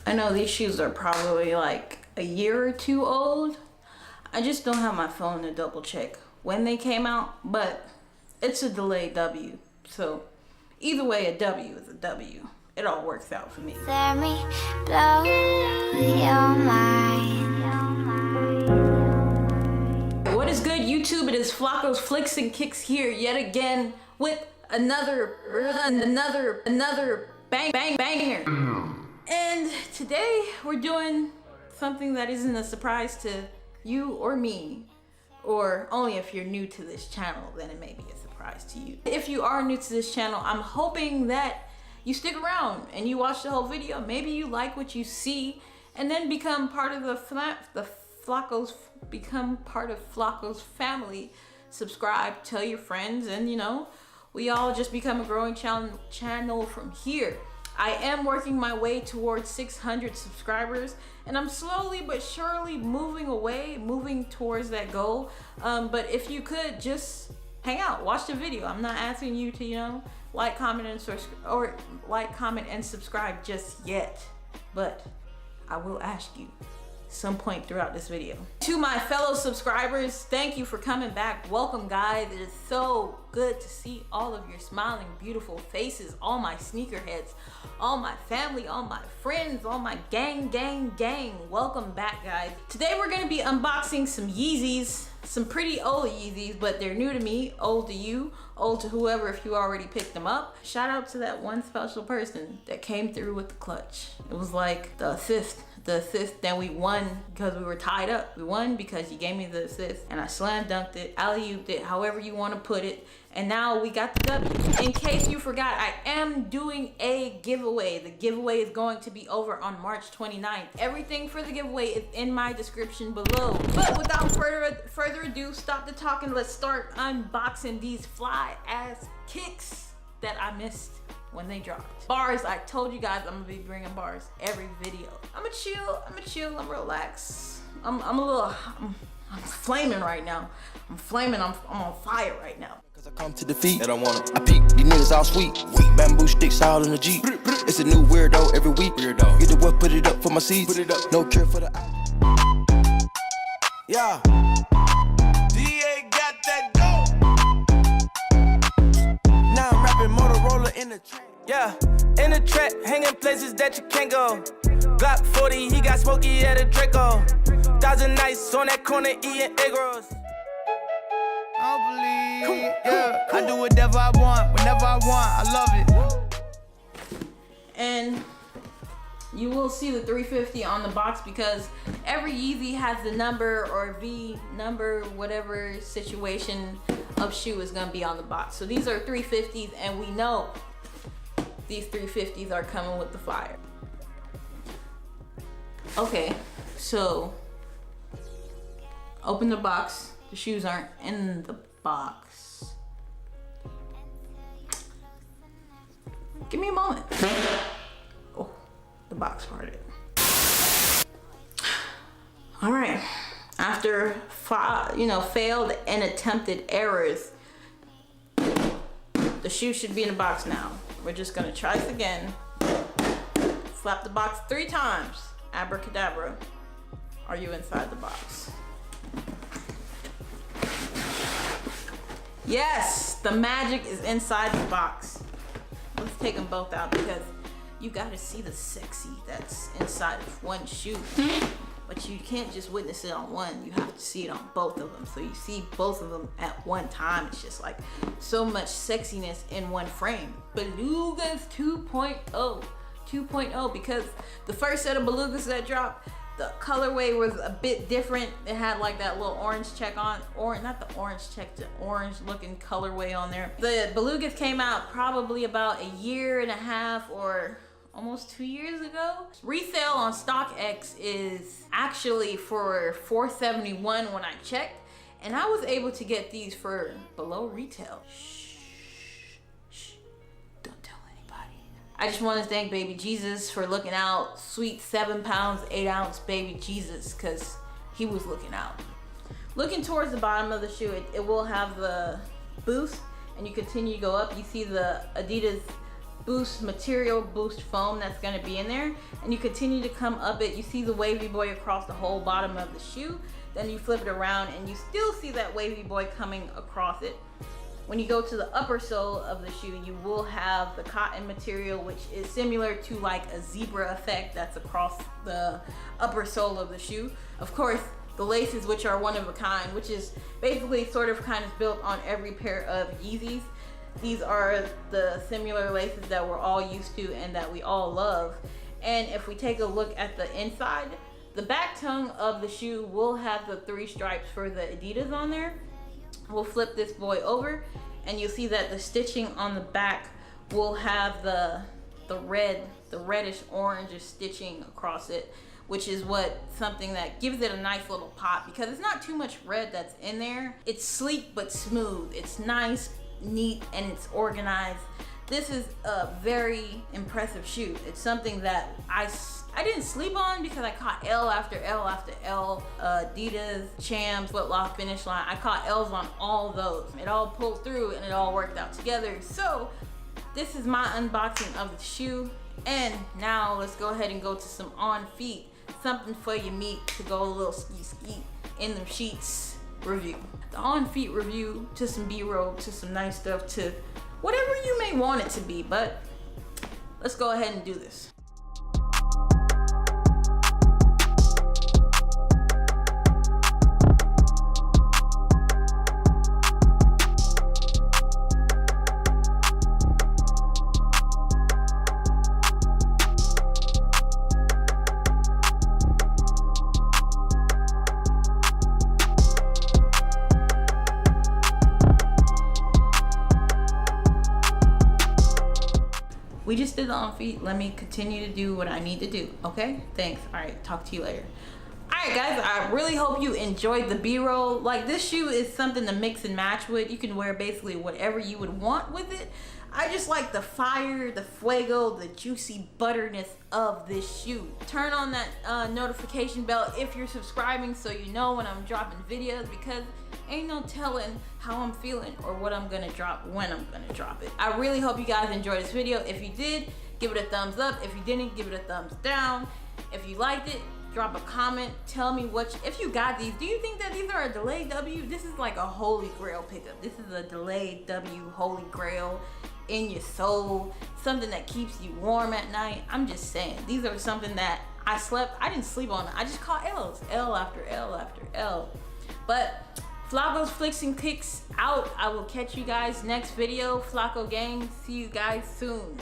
I know these shoes are probably like a year or two old. I just don't have my phone to double check when they came out, but it's a delayed W. So either way, a W is a W. It all works out for me. Let me blow your mind. What is good, YouTube? It is Flacco's Flicks and Kicks here yet again with another banger. And today we're doing something that isn't a surprise to you or me, or only if you're new to this channel, then it may be a surprise to you. If you are new to this channel, I'm hoping that you stick around and you watch the whole video. Maybe you like what you see and then become part of become part of Flacco's family. Subscribe, tell your friends, and you know, we all just become a growing channel from here. I am working my way towards 600 subscribers, and I'm slowly but surely moving towards that goal. But if you could just hang out, watch the video. I'm not asking you to, you know, like, comment, and subscribe just yet, but I will ask you some point throughout this video. To my fellow subscribers, thank you for coming back. Welcome, guys. It is so good to see all of your smiling, beautiful faces, all my sneakerheads, all my family, all my friends, all my gang. Welcome back, guys. Today we're gonna be unboxing some Yeezys, some pretty old Yeezys, but they're new to me, old to you, old to whoever if you already picked them up. Shout out to that one special person that came through with the clutch. It was like the assist, then we won because we were tied up. We won because he gave me the assist and I slam dunked it, alley-ooped it, however you want to put it, and now we got the W. In case you forgot, I am doing a giveaway. The giveaway is going to be over on March 29th. Everything for the giveaway is in my description below. But without further ado, stop the talking. Let's start unboxing these fly ass kicks that I missed when they dropped. Bars, I told you guys I'm gonna be bringing bars every video. I'ma chill, I'm relax. I'm flaming right now. I'm on fire right now. Cause I come to defeat, and I wanna. I peep, these niggas all sweet. Bamboo sticks all in the Jeep. It's a new weirdo every week. Get the what, put it up for my seeds. No cure for the yeah. DA got that dope. Now I'm rapping Motorola in the track. Yeah, in the trap, hanging places that you can't go. Glock 40, he got smoky at a Draco. 1,000 nights on that corner eating egg rolls. I believe, yeah. I do whatever I want, whenever I want. I love it. And you will see the 350 on the box because every Yeezy has the number or V number, whatever situation of shoe is gonna be on the box. So these are 350s, and we know these 350s are coming with the fire. Okay, so open the box. The shoes aren't in the box. Give me a moment. Oh, the box parted. All right, after failed and attempted errors, the shoe should be in the box now. We're just gonna try this again. Slap the box 3 times. Abracadabra. Are you inside the box? Yes, the magic is inside the box. Let's take them both out because you gotta see the sexy that's inside of one shoe. But you can't just witness it on one, you have to see it on both of them. So you see both of them at one time. It's just like so much sexiness in one frame. Belugas 2.0, because the first set of Belugas that dropped, the colorway was a bit different. It had like that little orange check on, or not the orange check, the orange looking colorway on there. The Belugas came out probably about a year and a half or almost 2 years ago. Resale on StockX is actually for $471 when I checked, and I was able to get these for below retail. Shh, don't tell anybody. I just want to thank Baby Jesus for looking out. Sweet 7 pounds, 8 ounce Baby Jesus, because he was looking out. Looking towards the bottom of the shoe, it will have the boost, and you continue to go up. You see the Adidas boost material, boost foam that's going to be in there, and you continue to come up it. You see the wavy boy across the whole bottom of the shoe, then you flip it around and you still see that wavy boy coming across it. When you go to the upper sole of the shoe, you will have the cotton material, which is similar to like a zebra effect that's across the upper sole of the shoe. Of course, the laces, which are one of a kind, which is basically sort of kind of built on every pair of Yeezys. These are the similar laces that we're all used to and that we all love. And if we take a look at the inside, the back tongue of the shoe will have the 3 stripes for the Adidas on there. We'll flip this boy over and you'll see that the stitching on the back will have the reddish orange stitching across it, which is something that gives it a nice little pop, because it's not too much red that's in there. It's sleek but smooth. It's nice, neat, and it's organized. This is a very impressive shoe. It's something that I didn't sleep on because I caught L after L after L. Adidas, Champs, Foot Lock, Finish Line. I caught L's on all those. It all pulled through and it all worked out together. So this is my unboxing of the shoe. And now let's go ahead and go to some on feet. Something for your meat to go a little ski in them sheets review. The on feet review, to some B-roll, to some nice stuff, to whatever you may want it to be, but let's go ahead and do this. We just did the on feet. Let me continue to do what I need to do. Okay, thanks. All right, talk to you later. All right, guys, I really hope you enjoyed the B-roll. Like, this shoe is something to mix and match with. You can wear basically whatever you would want with it. I just like the fire, the fuego, the juicy butterness of this shoe. Turn on that notification bell if you're subscribing, so you know when I'm dropping videos, because ain't no telling how I'm feeling or what I'm gonna drop when I'm gonna drop it. I really hope you guys enjoyed this video. If you did, give it a thumbs up. If you didn't, give it a thumbs down. If you liked it, drop a comment. Tell me if you got these. Do you think that these are a delayed W? This is like a holy grail pickup. This is a delayed W, holy grail in your soul, something that keeps you warm at night. I'm just saying, these are something that I didn't sleep on. I just caught L's, L after L after L. But Flacko's Flicks and Kicks out. I will catch you guys next video. Flacko gang, see you guys soon.